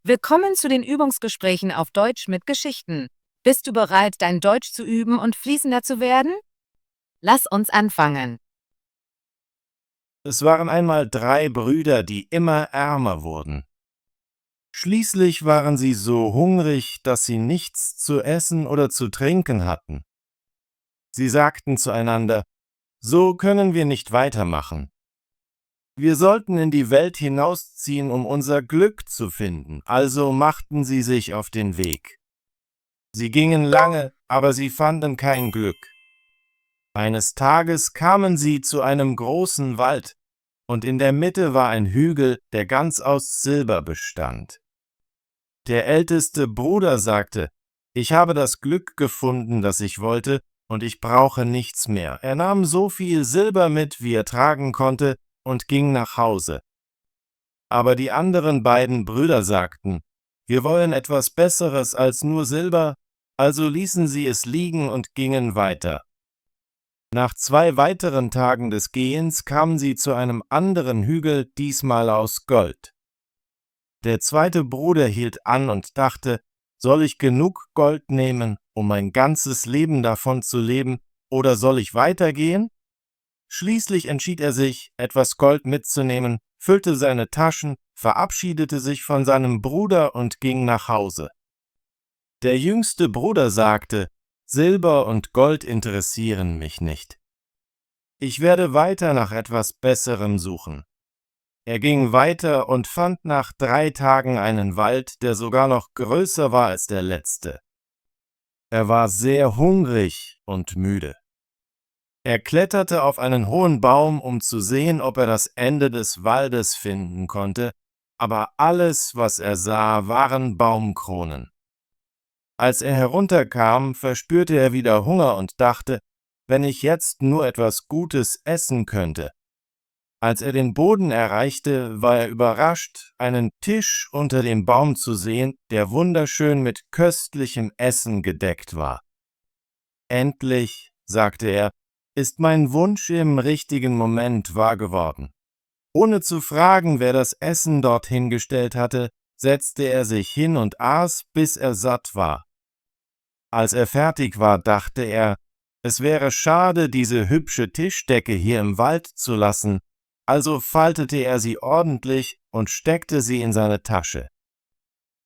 Willkommen zu den Übungsgesprächen auf Deutsch mit Geschichten. Bist du bereit, dein Deutsch zu üben und fließender zu werden? Lass uns anfangen. Es waren einmal 3 Brüder, die immer ärmer wurden. Schließlich waren sie so hungrig, dass sie nichts zu essen oder zu trinken hatten. Sie sagten zueinander: So können wir nicht weitermachen. Wir sollten in die Welt hinausziehen, um unser Glück zu finden. Also machten sie sich auf den Weg. Sie gingen lange, aber sie fanden kein Glück. Eines Tages kamen sie zu einem großen Wald, und in der Mitte war ein Hügel, der ganz aus Silber bestand. Der älteste Bruder sagte: Ich habe das Glück gefunden, das ich wollte, und ich brauche nichts mehr. Er nahm so viel Silber mit, wie er tragen konnte, und ging nach Hause. Aber die anderen beiden Brüder sagten: Wir wollen etwas Besseres als nur Silber, also ließen sie es liegen und gingen weiter. Nach 2 weiteren Tagen des Gehens kamen sie zu einem anderen Hügel, diesmal aus Gold. Der zweite Bruder hielt an und dachte: Soll ich genug Gold nehmen, um mein ganzes Leben davon zu leben, oder soll ich weitergehen? Schließlich entschied er sich, etwas Gold mitzunehmen, füllte seine Taschen, verabschiedete sich von seinem Bruder und ging nach Hause. Der jüngste Bruder sagte: Silber und Gold interessieren mich nicht. Ich werde weiter nach etwas Besserem suchen. Er ging weiter und fand nach 3 Tagen einen Wald, der sogar noch größer war als der letzte. Er war sehr hungrig und müde. Er kletterte auf einen hohen Baum, um zu sehen, ob er das Ende des Waldes finden konnte, aber alles, was er sah, waren Baumkronen. Als er herunterkam, verspürte er wieder Hunger und dachte: Wenn ich jetzt nur etwas Gutes essen könnte. Als er den Boden erreichte, war er überrascht, einen Tisch unter dem Baum zu sehen, der wunderschön mit köstlichem Essen gedeckt war. Endlich, sagte er, ist mein Wunsch im richtigen Moment wahr geworden. Ohne zu fragen, wer das Essen dorthin gestellt hatte, setzte er sich hin und aß, bis er satt war. Als er fertig war, dachte er: Es wäre schade, diese hübsche Tischdecke hier im Wald zu lassen, also faltete er sie ordentlich und steckte sie in seine Tasche.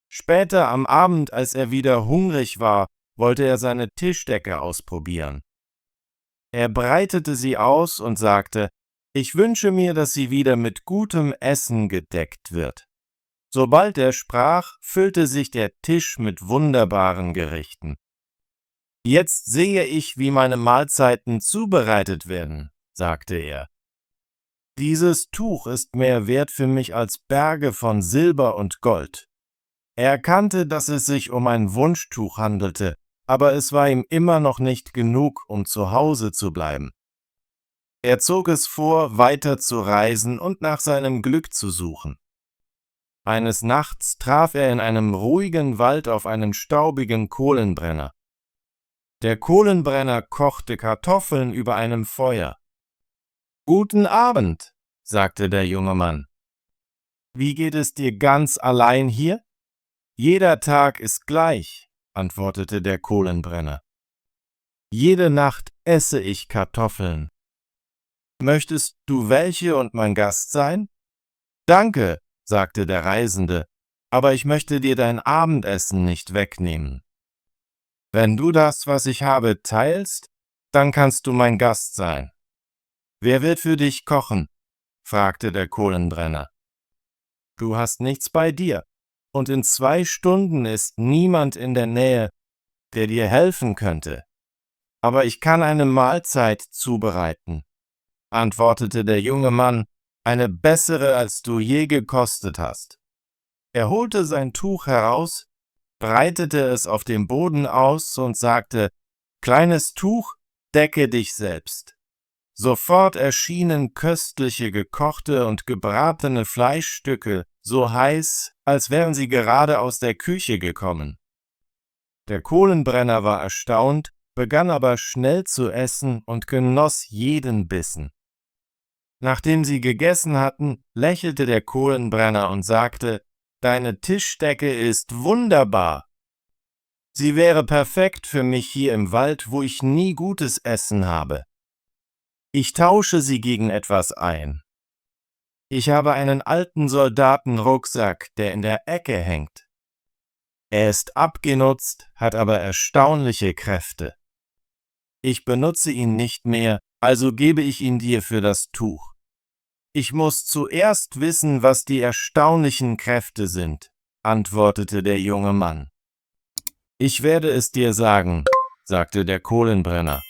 Später am Abend, als er wieder hungrig war, wollte er seine Tischdecke ausprobieren. Er breitete sie aus und sagte: Ich wünsche mir, dass sie wieder mit gutem Essen gedeckt wird. Sobald er sprach, füllte sich der Tisch mit wunderbaren Gerichten. Jetzt sehe ich, wie meine Mahlzeiten zubereitet werden, sagte er. Dieses Tuch ist mehr wert für mich als Berge von Silber und Gold. Er erkannte, dass es sich um ein Wunschtuch handelte, aber es war ihm immer noch nicht genug, um zu Hause zu bleiben. Er zog es vor, weiter zu reisen und nach seinem Glück zu suchen. Eines Nachts traf er in einem ruhigen Wald auf einen staubigen Kohlenbrenner. Der Kohlenbrenner kochte Kartoffeln über einem Feuer. »Guten Abend«, sagte der junge Mann. »Wie geht es dir ganz allein hier?« »Jeder Tag ist gleich«, antwortete der Kohlenbrenner. »Jede Nacht esse ich Kartoffeln. Möchtest du welche und mein Gast sein?« »Danke«, sagte der Reisende, »aber ich möchte dir dein Abendessen nicht wegnehmen. Wenn du das, was ich habe, teilst, dann kannst du mein Gast sein.« »Wer wird für dich kochen?« fragte der Kohlenbrenner. »Du hast nichts bei dir, und in 2 Stunden ist niemand in der Nähe, der dir helfen könnte. Aber ich kann eine Mahlzeit zubereiten«, antwortete der junge Mann, »eine bessere, als du je gekostet hast.« Er holte sein Tuch heraus, breitete es auf dem Boden aus und sagte: »Kleines Tuch, decke dich selbst.« Sofort erschienen köstliche gekochte und gebratene Fleischstücke, so heiß, als wären sie gerade aus der Küche gekommen. Der Kohlenbrenner war erstaunt, begann aber schnell zu essen und genoss jeden Bissen. Nachdem sie gegessen hatten, lächelte der Kohlenbrenner und sagte: deine Tischdecke ist wunderbar. Sie wäre perfekt für mich hier im Wald, wo ich nie gutes Essen habe. Ich tausche sie gegen etwas ein. Ich habe einen alten Soldatenrucksack, der in der Ecke hängt. Er ist abgenutzt, hat aber erstaunliche Kräfte. Ich benutze ihn nicht mehr, also gebe ich ihn dir für das Tuch. Ich muss zuerst wissen, was die erstaunlichen Kräfte sind, antwortete der junge Mann. Ich werde es dir sagen, sagte der Kohlenbrenner.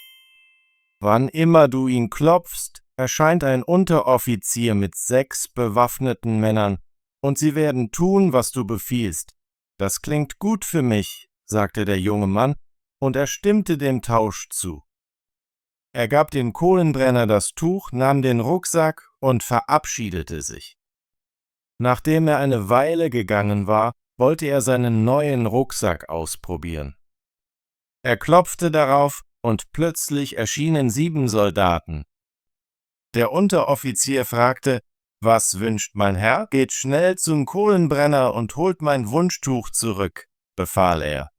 Wann immer du ihn klopfst, erscheint ein Unteroffizier mit 6 bewaffneten Männern, und sie werden tun, was du befiehlst. Das klingt gut für mich, sagte der junge Mann, und er stimmte dem Tausch zu. Er gab dem Kohlenbrenner das Tuch, nahm den Rucksack und verabschiedete sich. Nachdem er eine Weile gegangen war, wollte er seinen neuen Rucksack ausprobieren. Er klopfte darauf, und plötzlich erschienen 7 Soldaten. Der Unteroffizier fragte: »Was wünscht mein Herr? Geht schnell zum Kohlenbrenner und holt mein Wunschtuch zurück«, befahl er.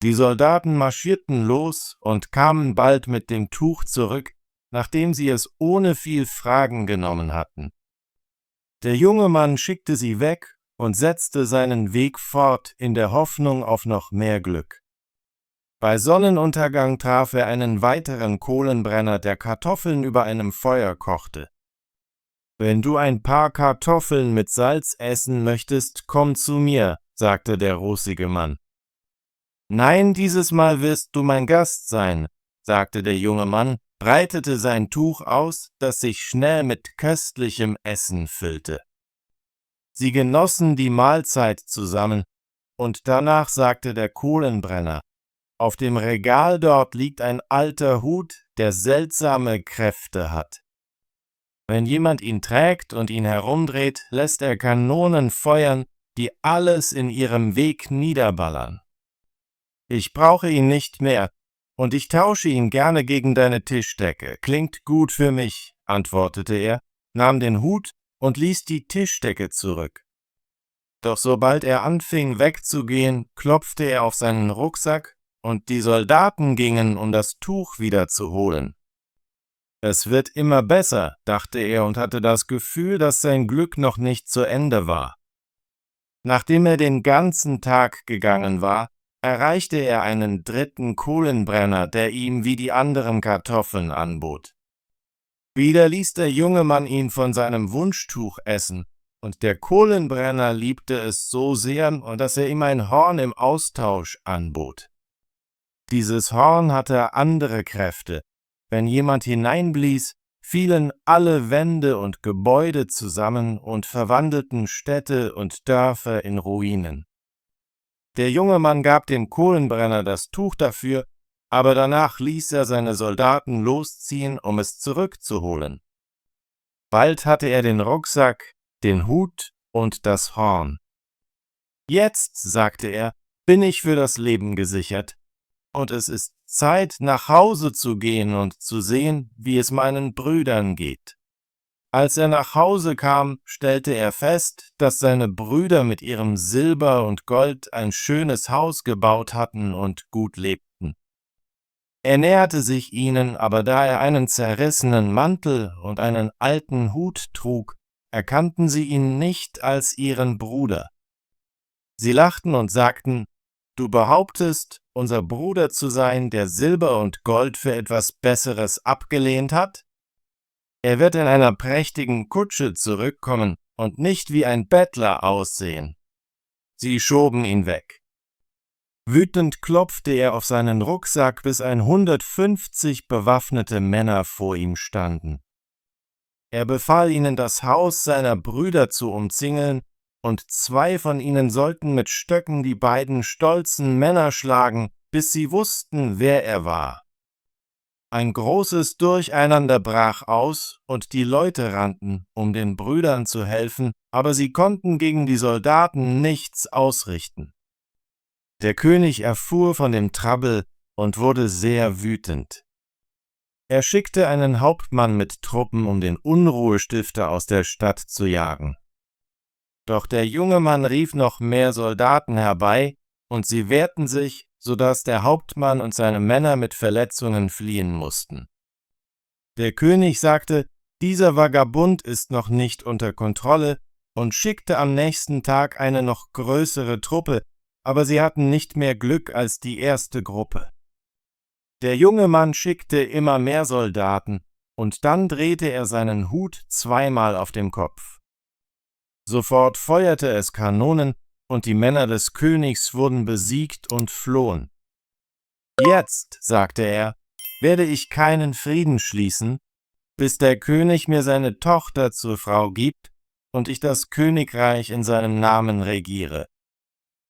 Die Soldaten marschierten los und kamen bald mit dem Tuch zurück, nachdem sie es ohne viel Fragen genommen hatten. Der junge Mann schickte sie weg und setzte seinen Weg fort in der Hoffnung auf noch mehr Glück. Bei Sonnenuntergang traf er einen weiteren Kohlenbrenner, der Kartoffeln über einem Feuer kochte. »Wenn du ein paar Kartoffeln mit Salz essen möchtest, komm zu mir«, sagte der rußige Mann. »Nein, dieses Mal wirst du mein Gast sein«, sagte der junge Mann, breitete sein Tuch aus, das sich schnell mit köstlichem Essen füllte. Sie genossen die Mahlzeit zusammen, und danach sagte der Kohlenbrenner: »Auf dem Regal dort liegt ein alter Hut, der seltsame Kräfte hat. Wenn jemand ihn trägt und ihn herumdreht, lässt er Kanonen feuern, die alles in ihrem Weg niederballern. Ich brauche ihn nicht mehr, und ich tausche ihn gerne gegen deine Tischdecke. Klingt gut für mich«, antwortete er, nahm den Hut und ließ die Tischdecke zurück. Doch sobald er anfing wegzugehen, klopfte er auf seinen Rucksack, und die Soldaten gingen, um das Tuch wieder zu holen. Es wird immer besser, dachte er und hatte das Gefühl, dass sein Glück noch nicht zu Ende war. Nachdem er den ganzen Tag gegangen war, erreichte er einen 3. Kohlenbrenner, der ihm wie die anderen Kartoffeln anbot. Wieder ließ der junge Mann ihn von seinem Wunschtuch essen, und der Kohlenbrenner liebte es so sehr, dass er ihm ein Horn im Austausch anbot. Dieses Horn hatte andere Kräfte. Wenn jemand hineinblies, fielen alle Wände und Gebäude zusammen und verwandelten Städte und Dörfer in Ruinen. Der junge Mann gab dem Kohlenbrenner das Tuch dafür, aber danach ließ er seine Soldaten losziehen, um es zurückzuholen. Bald hatte er den Rucksack, den Hut und das Horn. »Jetzt«, sagte er, »bin ich für das Leben gesichert, und es ist Zeit, nach Hause zu gehen und zu sehen, wie es meinen Brüdern geht.« Als er nach Hause kam, stellte er fest, dass seine Brüder mit ihrem Silber und Gold ein schönes Haus gebaut hatten und gut lebten. Er näherte sich ihnen, aber da er einen zerrissenen Mantel und einen alten Hut trug, erkannten sie ihn nicht als ihren Bruder. Sie lachten und sagten: »Du behauptest, unser Bruder zu sein, der Silber und Gold für etwas Besseres abgelehnt hat? Er wird in einer prächtigen Kutsche zurückkommen und nicht wie ein Bettler aussehen.« Sie schoben ihn weg. Wütend klopfte er auf seinen Rucksack, bis 150 bewaffnete Männer vor ihm standen. Er befahl ihnen, das Haus seiner Brüder zu umzingeln, und 2 von ihnen sollten mit Stöcken die beiden stolzen Männer schlagen, bis sie wussten, wer er war. Ein großes Durcheinander brach aus, und die Leute rannten, um den Brüdern zu helfen, aber sie konnten gegen die Soldaten nichts ausrichten. Der König erfuhr von dem Trouble und wurde sehr wütend. Er schickte einen Hauptmann mit Truppen, um den Unruhestifter aus der Stadt zu jagen. Doch der junge Mann rief noch mehr Soldaten herbei, und sie wehrten sich, sodass der Hauptmann und seine Männer mit Verletzungen fliehen mussten. Der König sagte, dieser Vagabund ist noch nicht unter Kontrolle, und schickte am nächsten Tag eine noch größere Truppe, aber sie hatten nicht mehr Glück als die erste Gruppe. Der junge Mann schickte immer mehr Soldaten, und dann drehte er seinen Hut zweimal auf dem Kopf. Sofort feuerte es Kanonen, und die Männer des Königs wurden besiegt und flohen. Jetzt, sagte er, werde ich keinen Frieden schließen, bis der König mir seine Tochter zur Frau gibt und ich das Königreich in seinem Namen regiere.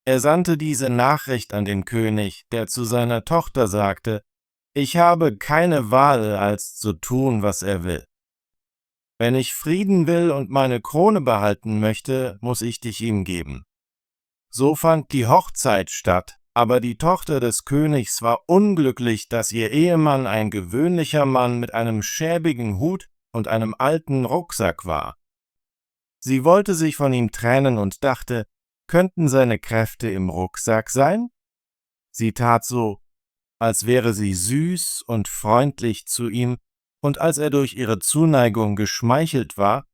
Er sandte diese Nachricht an den König, der zu seiner Tochter sagte, ich habe keine Wahl, als zu tun, was er will. Wenn ich Frieden will und meine Krone behalten möchte, muss ich dich ihm geben. So fand die Hochzeit statt, aber die Tochter des Königs war unglücklich, dass ihr Ehemann ein gewöhnlicher Mann mit einem schäbigen Hut und einem alten Rucksack war. Sie wollte sich von ihm trennen und dachte, könnten seine Kräfte im Rucksack sein? Sie tat so, als wäre sie süß und freundlich zu ihm, und als er durch ihre Zuneigung geschmeichelt war,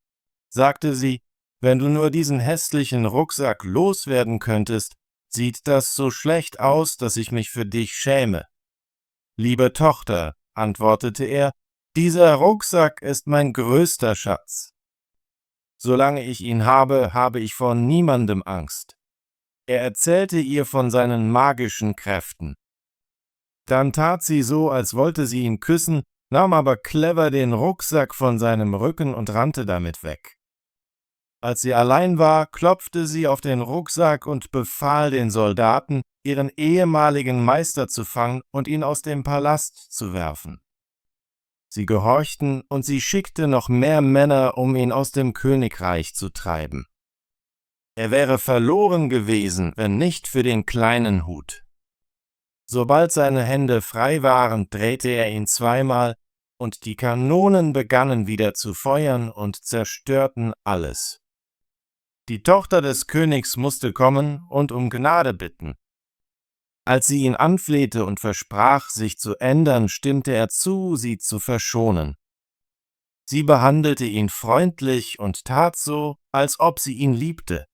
sagte sie, wenn du nur diesen hässlichen Rucksack loswerden könntest, sieht das so schlecht aus, dass ich mich für dich schäme. Liebe Tochter, antwortete er, dieser Rucksack ist mein größter Schatz. Solange ich ihn habe, habe ich vor niemandem Angst. Er erzählte ihr von seinen magischen Kräften. Dann tat sie so, als wollte sie ihn küssen, nahm aber clever den Rucksack von seinem Rücken und rannte damit weg. Als sie allein war, klopfte sie auf den Rucksack und befahl den Soldaten, ihren ehemaligen Meister zu fangen und ihn aus dem Palast zu werfen. Sie gehorchten, und sie schickte noch mehr Männer, um ihn aus dem Königreich zu treiben. Er wäre verloren gewesen, wenn nicht für den kleinen Hut. Sobald seine Hände frei waren, drehte er ihn zweimal, und die Kanonen begannen wieder zu feuern und zerstörten alles. Die Tochter des Königs musste kommen und um Gnade bitten. Als sie ihn anflehte und versprach, sich zu ändern, stimmte er zu, sie zu verschonen. Sie behandelte ihn freundlich und tat so, als ob sie ihn liebte.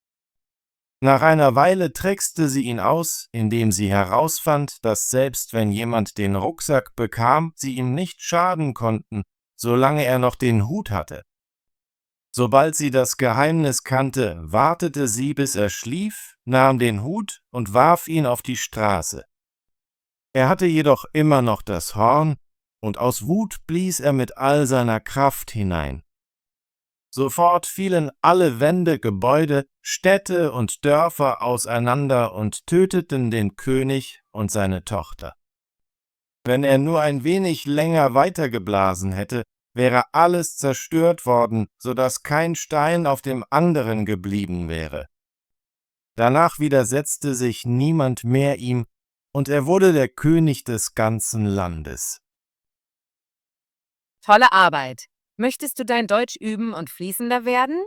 Nach einer Weile trickste sie ihn aus, indem sie herausfand, dass selbst wenn jemand den Rucksack bekam, sie ihm nicht schaden konnten, solange er noch den Hut hatte. Sobald sie das Geheimnis kannte, wartete sie, bis er schlief, nahm den Hut und warf ihn auf die Straße. Er hatte jedoch immer noch das Horn, und aus Wut blies er mit all seiner Kraft hinein. Sofort fielen alle Wände, Gebäude, Städte und Dörfer auseinander und töteten den König und seine Tochter. Wenn er nur ein wenig länger weitergeblasen hätte, wäre alles zerstört worden, so dass kein Stein auf dem anderen geblieben wäre. Danach widersetzte sich niemand mehr ihm, und er wurde der König des ganzen Landes. Tolle Arbeit! Möchtest du dein Deutsch üben und fließender werden?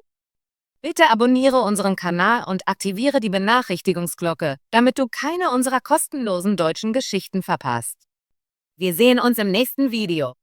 Bitte abonniere unseren Kanal und aktiviere die Benachrichtigungsglocke, damit du keine unserer kostenlosen deutschen Geschichten verpasst. Wir sehen uns im nächsten Video.